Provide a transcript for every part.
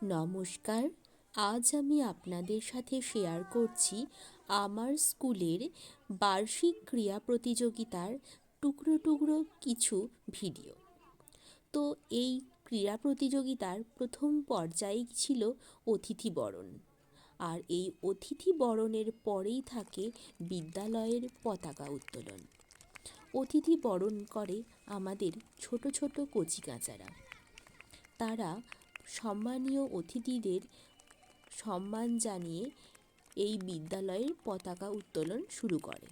নমস্কার। আজ আমি আপনাদের সাথে শেয়ার করছি আমার স্কুলের বার্ষিক ক্রীড়া প্রতিযোগিতার টুকরো টুকরো কিছু ভিডিও। তো এই ক্রীড়া প্রতিযোগিতার প্রথম পর্যায়ে ছিল অতিথি বরণ। আর এই অতিথি বরণের পরেই থাকে বিদ্যালয়ের পতাকা উত্তোলন। অতিথি বরণ করে আমাদের ছোট ছোট কচিকাঁচারা। তারা সম্মানীয় অতিথিদের সম্মান জানিয়ে এই বিদ্যালয়ের পতাকা উত্তোলন শুরু করে।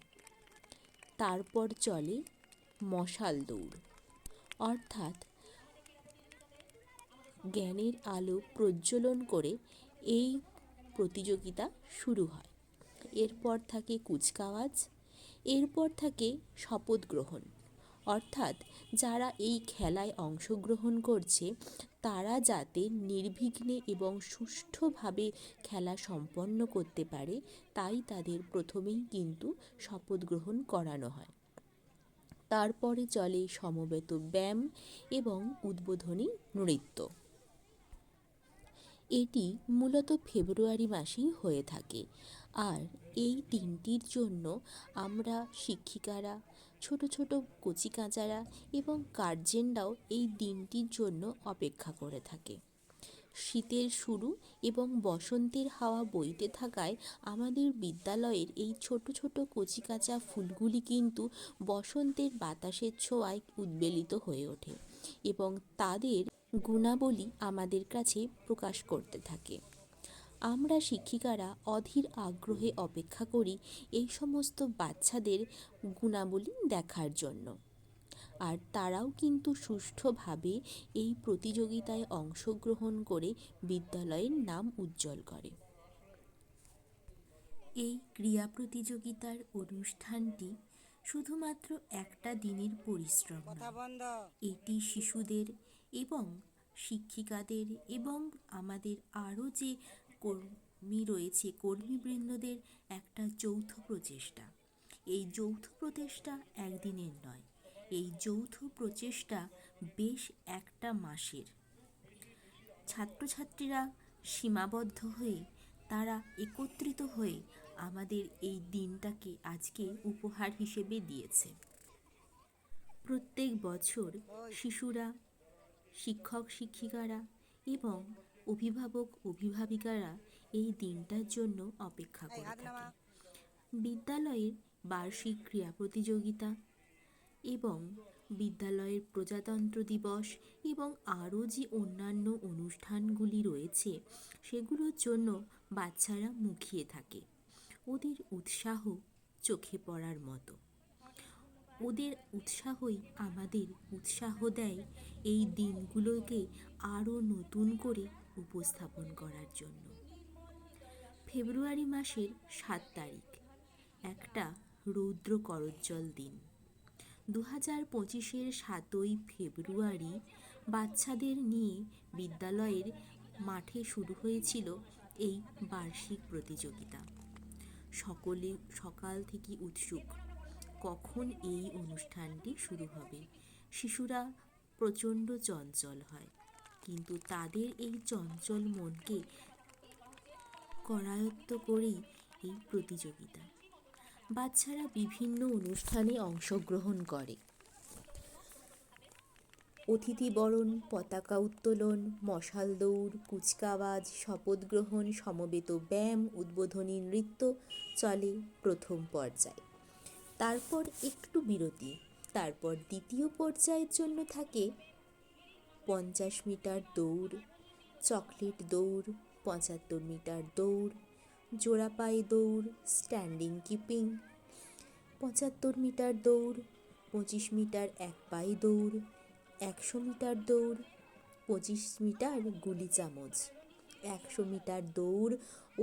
তারপর চলে মশাল দৌড়, অর্থাৎ জ্ঞানের আলো প্রজ্বলন করে এই প্রতিযোগিতা শুরু হয়। এরপর থাকে কুচকাওয়াজ, এরপর থাকে শপথ গ্রহণ, অর্থাৎ যারা এই খেলায় অংশগ্রহণ করছে তারা যাতে নির্বিঘ্নে এবং সুষ্ঠুভাবে খেলা সম্পন্ন করতে পারে, তাই তাদের প্রথমেই কিন্তু শপথ গ্রহণ করানো হয়। তারপরে চলে সমবেত ব্যায়াম এবং উদ্বোধনী নৃত্য। এটি মূলত ফেব্রুয়ারি মাসেই হয়ে থাকে। আর এই দিনটির জন্য আমরা শিক্ষিকারা, ছোট ছোট কচিকাঁচারা এবং গার্জেনরাও এই দিনটির জন্য অপেক্ষা করে থাকে। শীতের শুরু এবং বসন্তের হাওয়া বইতে থাকায় আমাদের বিদ্যালয়ের এই ছোট ছোট কচিকাঁচা ফুলগুলি কিন্তু বসন্তের বাতাসের ছোঁয়ায় উদ্বেলিত হয়ে ওঠে এবং তাদের গুণাবলী আমাদের কাছে প্রকাশ করতে থাকে। আমরা শিক্ষিকারা অধীর আগ্রহে অপেক্ষা করি এই সমস্ত বাচ্চাদের গুণাবলী দেখার জন্য। আর তারাও কিন্তু সুষ্ঠুভাবে এই প্রতিযোগিতায় অংশগ্রহণ করে বিদ্যালয়ের নাম উজ্জ্বল করে। এই ক্রীড়া প্রতিযোগিতার অনুষ্ঠানটি শুধুমাত্র একটা দিনের পরিশ্রম নয়, এটি শিশুদের এবং শিক্ষিকাদের এবং আমাদের আরও যে কর্মীবৃন্দদের একটা যৌথ প্রচেষ্টা। এই যৌথ প্রচেষ্টা একদিনের নয়, এই যৌথ প্রচেষ্টা বেশ একটা মাসের। ছাত্রছাত্রীরা সীমাবদ্ধ হয়ে তারা একত্রিত হয়ে আমাদের এই দিনটাকে আজকে উপহার হিসেবে দিয়েছে। প্রত্যেক বছর শিশুরা, শিক্ষক শিক্ষিকারা এবং অভিভাবক অভিভাবিকারা এই দিনটার জন্য অপেক্ষা করে থাকে। বিদ্যালয়ের বার্ষিক ক্রীড়া প্রতিযোগিতা এবং বিদ্যালয়ের প্রজাতন্ত্র দিবস এবং আরও যে অন্যান্য অনুষ্ঠানগুলি রয়েছে সেগুলোর জন্য বাচ্চারা মুখিয়ে থাকে। ওদের উৎসাহ চোখে পড়ার মতো। ওদের উৎসাহই আমাদের উৎসাহ দেয় এই দিনগুলোকে আরও নতুন করে উপস্থাপন করার জন্য। ফেব্রুয়ারি মাসের 7 তারিখ একটা রৌদ্র করজ্জ্বল দিন। 2025-এর 7ই ফেব্রুয়ারি বাচ্চাদের নিয়ে বিদ্যালয়ের মাঠে শুরু হয়েছিল এই বার্ষিক প্রতিযোগিতা। সকলে সকাল থেকে উৎসুক, কখন এই অনুষ্ঠানটি শুরু হবে। শিশুরা প্রচণ্ড চঞ্চল হয়, কিন্তু তাদের এই চঞ্চল মনকে করায়ত্ত করেই এই প্রতিযোগিতা। বাচ্চারা বিভিন্ন অনুষ্ঠানে অংশগ্রহণ করে। অতিথি বরণ, পতাকা উত্তোলন, মশাল দৌড়, কুচকাওয়াজ, শপথ গ্রহণ, সমবেত ব্যায়াম, উদ্বোধনী নৃত্য চলে প্রথম পর্যায়ে। তারপর একটু বিরতি, তারপর দ্বিতীয় পর্যায়ের জন্য থাকে 50 মিটার দৌড়, চকলেট দৌড়, 75 মিটার দৌড়, জোড়াপায়ে দৌড়, স্ট্যান্ডিং কিপিং, 75 মিটার দৌড়, 25 মিটার এক পায়ে দৌড়, 100 মিটার দৌড়, 25 মিটার গুলি চামচ, 100 মিটার দৌড়।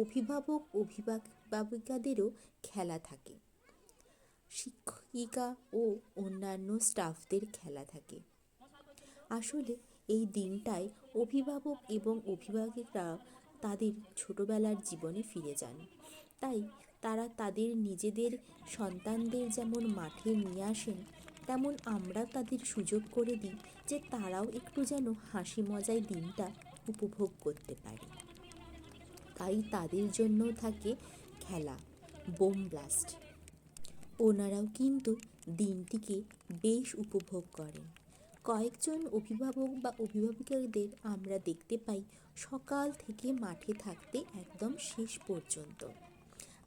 অভিভাবক অভিভাবিকাদেরও খেলা থাকে, শিক্ষিকা ও অন্যান্য স্টাফদের খেলা থাকে। আসলে এই দিনটায় অভিভাবক এবং অভিভাবকরা তাদের ছোটবেলার জীবনে ফিরে যান। তাই তারা তাদের নিজেদের সন্তানদের যেমন মাঠে নিয়ে আসেন, তেমন আমরা তাদের সুযোগ করে দিই যে তারাও একটু যেন হাসি মজায় দিনটা উপভোগ করতে পারে। তাই তাদের জন্য থাকে খেলা, বোম ব্লাস্ট। ওনারাও কিন্তু দিনটিকে বেশ উপভোগ করেন। কয়েকজন অভিভাবক বা অভিভাবিকাদের আমরা দেখতে পাই সকাল থেকে মাঠে থাকতে একদম শেষ পর্যন্ত।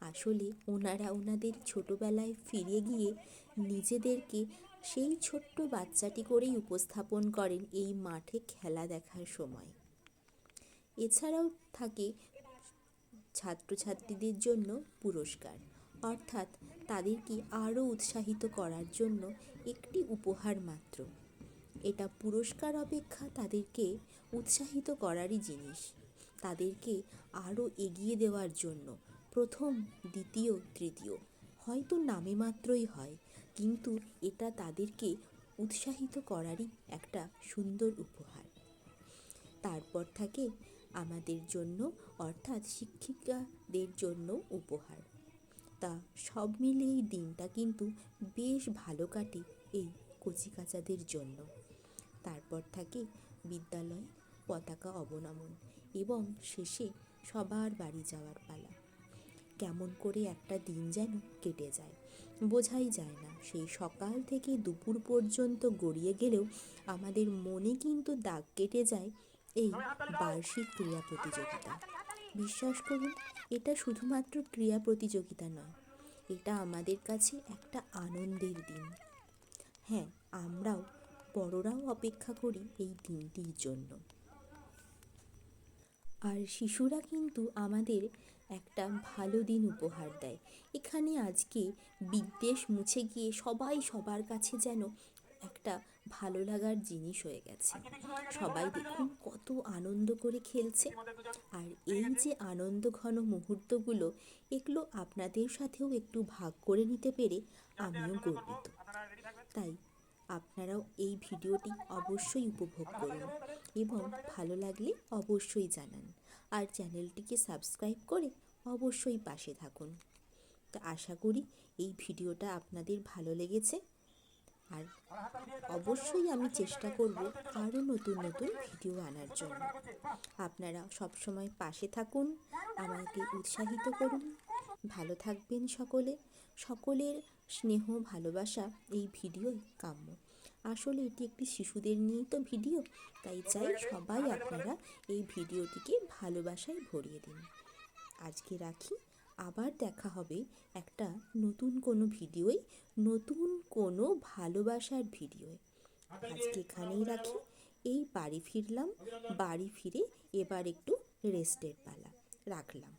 আসলে ওনারা ওনাদের ছোটোবেলায় ফিরে গিয়ে নিজেদেরকে সেই ছোট্ট বাচ্চাটি করেই উপস্থাপন করেন এই মাঠে খেলা দেখার সময়। এছাড়াও থাকে ছাত্রছাত্রীদের জন্য পুরস্কার, অর্থাৎ তাদেরকে আরও উৎসাহিত করার জন্য একটি উপহার মাত্র। এটা পুরস্কার অপেক্ষা তাদেরকে উৎসাহিত করারই জিনিস, তাদেরকে আরও এগিয়ে দেওয়ার জন্য। প্রথম, দ্বিতীয়, তৃতীয় হয়তো নামে মাত্রই হয়, কিন্তু এটা তাদেরকে উৎসাহিত করারই একটা সুন্দর উপহার। তারপর থাকে আমাদের জন্য, অর্থাৎ শিক্ষিকাদের জন্য উপহার। তা সব মিলে এই দিনটা কিন্তু বেশ ভালো কাটে এই কচিকাঁচাদের জন্য। তারপর থাকে বিদ্যালয় পতাকা অবনমন এবং শেষে সবার বাড়ি যাওয়ার পালা। কেমন করে একটা দিন যেন কেটে যায় বোঝাই যায় না। সেই সকাল থেকে দুপুর পর্যন্ত গড়িয়ে গেলেও আমাদের মনে কিন্তু দাগ কেটে যায় এই বার্ষিক ক্রীড়া প্রতিযোগিতা। বিশ্বাস করুন, এটা শুধুমাত্র ক্রীড়া প্রতিযোগিতা নয়, এটা আমাদের কাছে একটা আনন্দের দিন। হ্যাঁ, আমরাও বড়রাও অপেক্ষা করি এই দিনটির জন্য। আর শিশুরা কিন্তু আমাদের একটা ভালো দিন উপহার দেয়। এখানে আজকে বিদ্বেষ মুছে গিয়ে সবাই সবার কাছে যেন একটা ভালো লাগার জিনিস হয়ে গেছে। সবাই দেখুন কত আনন্দ করে খেলছে। আর এই যে আনন্দ ঘন মুহূর্তগুলো, এগুলো আপনাদের সাথেও একটু ভাগ করে নিতে পেরে আমিও গর্বিত। তাই আপনারাও এই ভিডিওটি অবশ্যই উপভোগ করুন এবং ভালো লাগলে অবশ্যই জানান। আর চ্যানেলটিকে সাবস্ক্রাইব করে অবশ্যই পাশে থাকুন। তো আশা করি এই ভিডিওটা আপনাদের ভালো লেগেছে। আর অবশ্যই আমি চেষ্টা করব আরও নতুন নতুন ভিডিও আনার জন্য। আপনারা সবসময় পাশে থাকুন, আমাকে উৎসাহিত করুন। ভালো থাকবেন সকলে। সকলের স্নেহ ভালোবাসা এই ভিডিওয় কাম্য। আসলে এটি একটি শিশুদের নিয়েই তো ভিডিও, তাই চাই সবাই আপনারা এই ভিডিওটিকে ভালোবাসায় ভরিয়ে দিন। আজকে রাখি, আবার দেখা হবে একটা নতুন কোনো ভিডিওয়, নতুন কোনো ভালোবাসার ভিডিওয়। আজকে এখানেই রাখি। এই বাড়ি ফিরলাম, বাড়ি ফিরে এবার একটু রেস্টের পালা। রাখলাম।